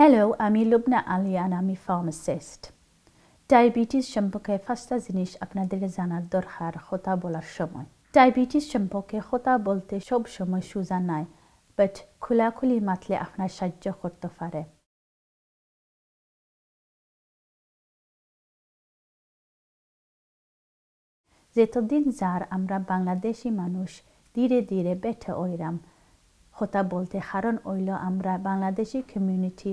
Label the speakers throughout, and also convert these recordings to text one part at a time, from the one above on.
Speaker 1: Hello, আমি Lubna Ali and আমি pharmacist. Diabetes সম্পর্কে ফার্স্ট জিনিস আপনাদের জানার দরকার কথা বলার সময়। ডায়াবেটিস সম্পর্কে কথা বলতে সব সময় সোজা নাই, বাট খোলাখুলি মাতলে আপনার সাহায্য করতে পারে। যতদিন যার আমরা বাংলাদেশি মানুষ ধীরে ধীরে বেটে ওইরাম কথা বলতে, কারণ হইল আমরা বাংলাদেশি কমিউনিটি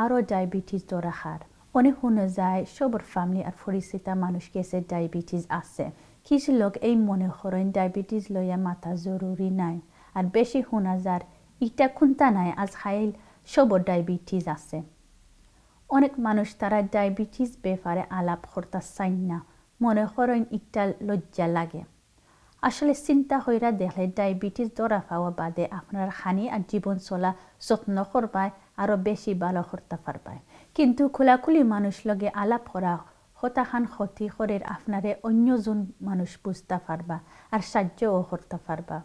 Speaker 1: আরও ডায়াবেটিস ধরা হার। অনেক শুনে যায় সবর ফ্যামিলি আর পরিচিত মানুষ কাছে ডায়াবেটিস আছে। কিছু লোক এই মনে করেন ডায়াবেটিস লইয়া মাথা জরুরি নাই, আর বেশি শোনা যার ইটা খুনতা নাই আজ খাইল সবর ডায়াবেটিস আছে। অনেক মানুষ তারা ডায়াবেটিস ব্যাপারে আলাপ করতে চান না, মনে করেন ইটা লজ্জা লাগে। আসলে চিন্তা হইরা দেখলে ডায়াবেটিস ধরা পাওয়া বাদে আপনার খানি আর জীবন চলা যত্ন করবায় আরো বেশি ভালো করতে পারবায়। কিন্তু খোলাখুলি মানুষ লগে আলাপ করা হতাখান ক্ষতি করে আপনারে অন্যজন মানুষ বুঝতে পারবা আর সাহায্যও করতে পারবা।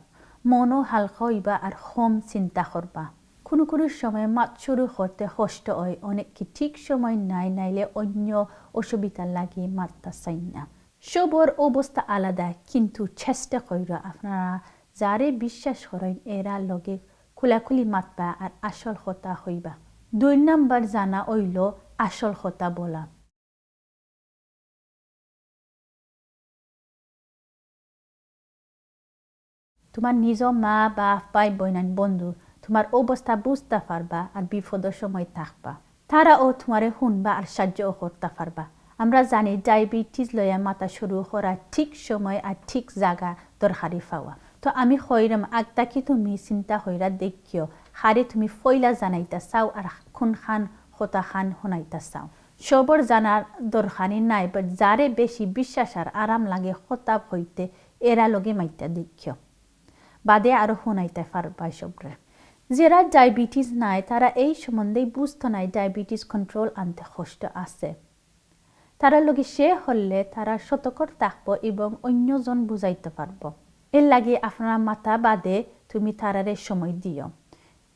Speaker 1: মনও হালকা হইবা আর কম চিন্তা করবা। কোনো কোনো সময় মাত শুরু করতে কষ্ট হয়, অনেক কি ঠিক সময় নাইলে অন্য অসুবিধা লাগে মারতে চাই না। সবর অবস্থা আলাদা, কিন্তু চেষ্টা কইরা আপনারা যারে বিশ্বাস করেন এরা লগে খোলাখুলি মাতবা আর আসল কথা হইবা। 2 নাম্বার জানা হইল আসল কথা বলা। তোমার নিজ মা বাপ ভাই বোন বন্ধু তোমার অবস্থা বুঝতে পারবা আর বিপদের সময় থাকবা। তারাও তোমারে শুনবা আর সাহায্যও করতে পারবা। আমরা জানি ডায়াবেটিস লইয়া মাথা শুরু করা ঠিক সময় আর ঠিক জায়গা দরকারি পাওয়া। তো আমি কইরাম আগটা কি তুমি চিন্তা হইরা দেখিও হারে তুমি ফইলা জানাইতা চাও আর কোন খান হতা খান শুনাইতা চাও। সবর জানার দরকারি নাই, বাট যারে বেশি বিশ্বাস আর আরাম লাগে হতা হইতে এরা লগে মাইতা দেখিও, বাদে আরো শুনাইতে পারবা সবরে। যারা ডায়াবেটিস নাই তারা এই সম্বন্ধে বুঝতো নাই ডায়াবেটিস কন্ট্রোল আনতে কষ্ট আছে। তারা লগে সে হলে তারা সতর্ক থাকবো এবং অন্যজন বুঝাইতে পারবো। এর লাগে আপনার মাথা বাদে তুমি তারারে সময় দিও।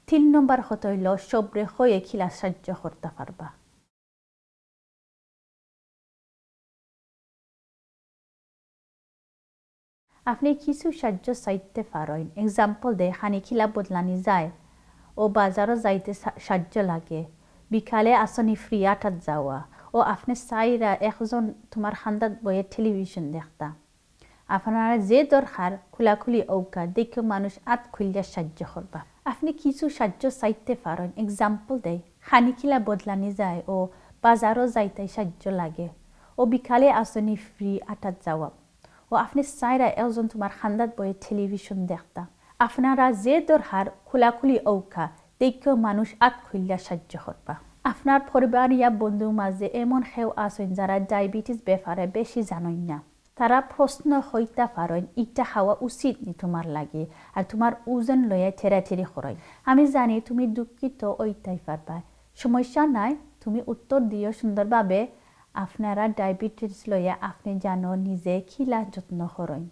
Speaker 1: 3 নম্বর হইল সবরে হয়ে খিলা সাহায্য করতে পারবা। আপনি কিছু সাহায্য চাইতে পারেন। এক্সাম্পল দে খানি খিলা বদলানি যায় ও বাজারও যাইতে সাহায্য লাগে, বিকালে আসনি ফ্রি আটাত যাওয়া, ও আপনি চাইরা একজন তোমার খান্দাত বয়ে টেলিভিশন দেখতা। আপনারা যে দরকার খোলাখুলি ঔকা দেখে মানুষ আত খুলিয়া সাহায্য করবা। আপনি কিছু সাহায্য চাইতে পারেন। এক্সাম্পল দেয় খানি খিলা বদলানি যায় ও বাজারও যাইতে সাহায্য লাগে, ও বিকালে আসনি ফ্রি আটাত যাওয়া, ও আপনি চাইরা একজন তোমার খান্দাত বয়ে টেলিভিশন দেখতা। আপনারা যে দরকার খোলাখুলি ঔকা দেখে মানুষ আত খুলিয়া সাহায্য করবা। আপনার পরিবার ইয়া বন্ধু মাঝে এমন কেউ আছেন যারা ডায়াবেটিস ব্যাপারে বেশি জানেন না। তারা প্রশ্ন হইতে পারেন ইটা খাওয়া উচিত নি তোমার লাগে, আর তোমার ওজন লইয়া থেরাথেরি করেন। আমি জানি তুমি দুঃখিত ওইটাই পারবা, সমস্যা নাই, তুমি উত্তর দিও সুন্দরভাবে। আপনারা ডায়াবেটিস লইয়া আপনি জানো নিজে খিলা যত্ন করেন।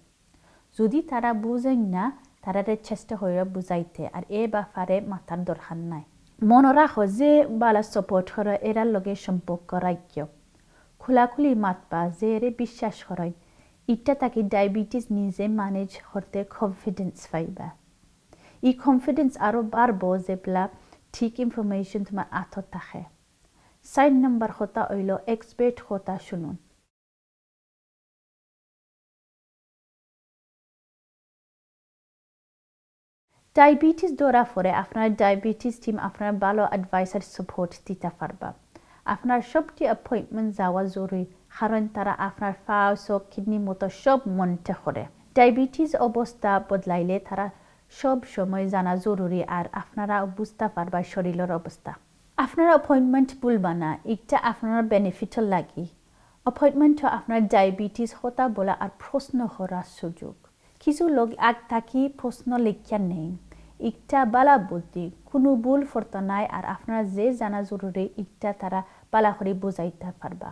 Speaker 1: যদি তারা বুঝেন না তারারে চেষ্টা হইয়া বুঝাইতে, আর এ ব্যাপারে মাথার দরকার নাই। মনে রাখো যে বালা সাপোর্ট করে এরার লগে সম্পর্ক রাখ্য। খোলাখুলি মাতবা যে এরে বিশ্বাস করেন, ইটা তাকে ডায়াবেটিস নিজে ম্যানেজ করতে কনফিডেন্স পাইবা। এই কনফিডেন্স আরো বাড়বো যেগুলা ঠিক ইনফরমেশন তোমার আথত থাকে। 4 নম্বর কথা হইল এক্সপার্ট কথা শুনুন। ডায়াবেটিস ধরা পড়ে আপনার ডায়াবেটিস টিম আপনার ভালো অ্যাডভাইস আর সাপোর্ট দিতে পারবা। আপনার সবটি অ্যাপয়েন্টমেন্ট যাওয়া জরুরি, কারণ তারা আপনার ফাউস ও কিডনি মতো সব মনিটর করে। ডায়াবেটিস অবস্থা বদলাইলে তারা সব সময় জানা জরুরি, আর আপনারা বুঝতে পারবা শরীরের অবস্থা। আপনার অ্যাপয়েন্টমেন্ট ভুলবা না, এটা আপনার বেনিফিটর লাগি। অ্যাপয়েন্টমেন্ট আপনার ডায়াবেটিস কথা বলা আর প্রশ্ন করার সুযোগ। কিছু লোক আগ থাকি প্রশ্ন লিখিয়া নেই, একটা বালা বুদ্ধি, কোনো ভুল ফর্ত নাই, আর আপনারা যে জানা জরুরি একটা তারা বালা করে বুঝাইতে পারবা।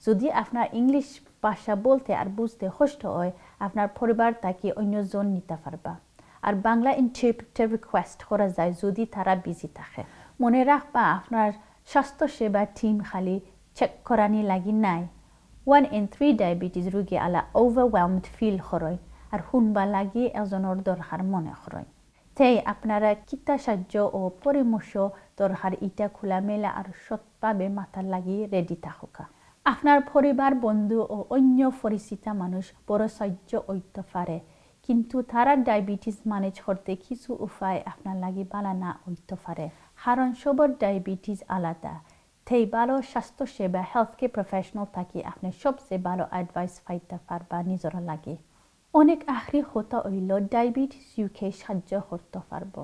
Speaker 1: যদি আপনার ইংলিশ ভাষা বলতে আর বুঝতে কষ্ট হয়, আপনার পরিবার তাকে অন্যজন নিতে পারবা। আর বাংলা ইন্টারপ্রেটার রিকোয়েস্ট করা যায় যদি তারা বিজি থাকে। মনে রাখবা আপনার স্বাস্থ্য সেবা টিম খালি চেক করানি লাগি নাই 1 in 3 ডায়াবেটিস রোগী আলা ওভারওয়েলমড ফিল হয় আর শুনবা লাগি এজনের দরকার মনে হয় তাই আপনারা কিতা সাহায্য ও পরামর্শ দরকার ইটা খোলামেলা আর সৎভাবে মাথার লাগি রেডি থাকুকা আপনার পরিবার বন্ধু ও অন্য পরিচিত মানুষ বড় সাহায্য হইতে পারে কিন্তু তারা ডায়াবেটিস ম্যানেজ করতে কিছু উপায় আপনার লাগি ভালো না হইতে পারে কারণ সবার ডায়াবেটিস আলাদা তাই ভালো স্বাস্থ্য সেবা হেলথ কেয়ার প্রফেশনাল থাকি আপনি সবচেয়ে ভালো অ্যাডভাইস পাইতে পারবা নিজের লাগে অনেক আখরি হতা হইল ডায়াবেটিস ইউকে সাহায্য করতে পারব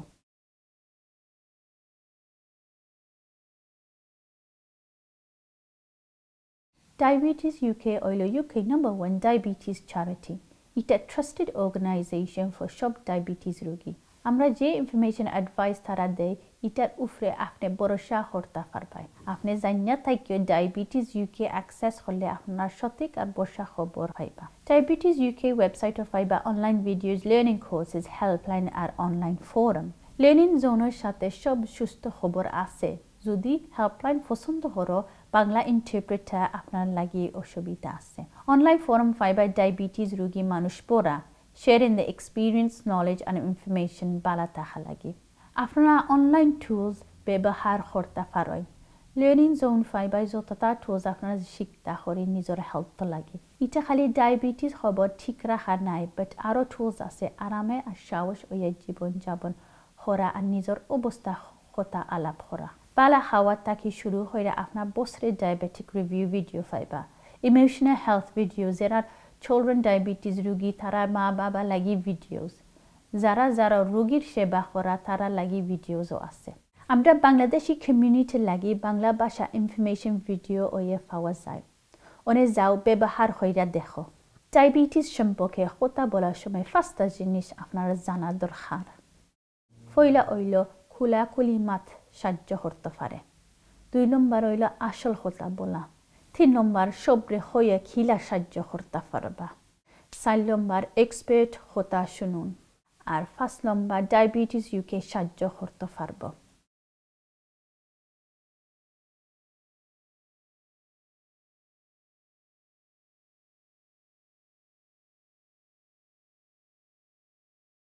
Speaker 1: Diabetes UK হইল UK #1 diabetes charity. এটা ট্রাস্টেড অর্গানাইজেশন ফর সব ডায়াবেটিস রোগী আমরা যে ইনফরমেশন অ্যাডভাইস তারা দেয় এটার উপরে আপনি ভরসা করতে পারবেন আপনি জানিয়া থাকিও ডায়াবেটিস ইউকে অ্যাক্সেস করলে আপনার সঠিক আর বর্ষা খবর পাইবা ডায়াবেটিস ইউকে ওয়েবসাইটে পাইবা online videos learning courses helpline আর অনলাইন ফোরাম লার্নিং জোনের সাথে সব সুস্থ খবর আছে যদি হেল্পলাইন পছন্দ করো বাংলা ইন্টারপ্রেটার আপনার লাগি অসুবিধা আছে অনলাইন ফোরাম পাইবা ডায়াবেটিস রোগী মানুষ পড়া sharing the experience knowledge and information বালা থাকা লাগে আপনারা অনলাইন টুলস ব্যবহার করতে পারেন লার্নিং জোন পাইবা যতটা টুলস আপনারা শিখতে করে নিজের হেলথ লাগে এটা খালি ডায়াবেটিস খবর ঠিক রাখা নাই বাট আরো টুলস আছে আরামে আর সাহস ওই জীবন যাপন করা আর নিজের অবস্থা কথা আলাপ করা বালা খাওয়া থাকি শুরু হয়ে আপনার বছরের ডায়াবেটিক রিভিউ ভিডিও পাইবা ইমোশনাল হেলথ ভিডিও যারা চিলড্রেন ডায়াবেটিস রোগী তারা মা বাবা লাগি ভিডিওস যারা যারা রোগীর সেবা করা তারা লাগি ভিডিওসও আছে আমরা বাংলাদেশি কমিউনিটি লাগি বাংলা ভাষা ইনফরমেশন ভিডিও ওয়ে পাওয়া যায় অনেক যাও ব্যবহার হইরা দেখো ডায়াবেটিস সম্পর্কে কথা বলার সময় পাঁচটা জিনিস আপনারা জানা দরকার পয়লা হইল খোলাখুলি মাত সাহায্য করতে পারে 2 নম্বর হইল আসল কথা বলা 3 নম্বর সবরে হয়ে খিলা সাহায্য করতে পারবা 4 নম্বর এক্সপার্ট কথা শুনুন আর 5 নম্বর ডায়াবেটিস ইউকে সাহায্য করতে পারবো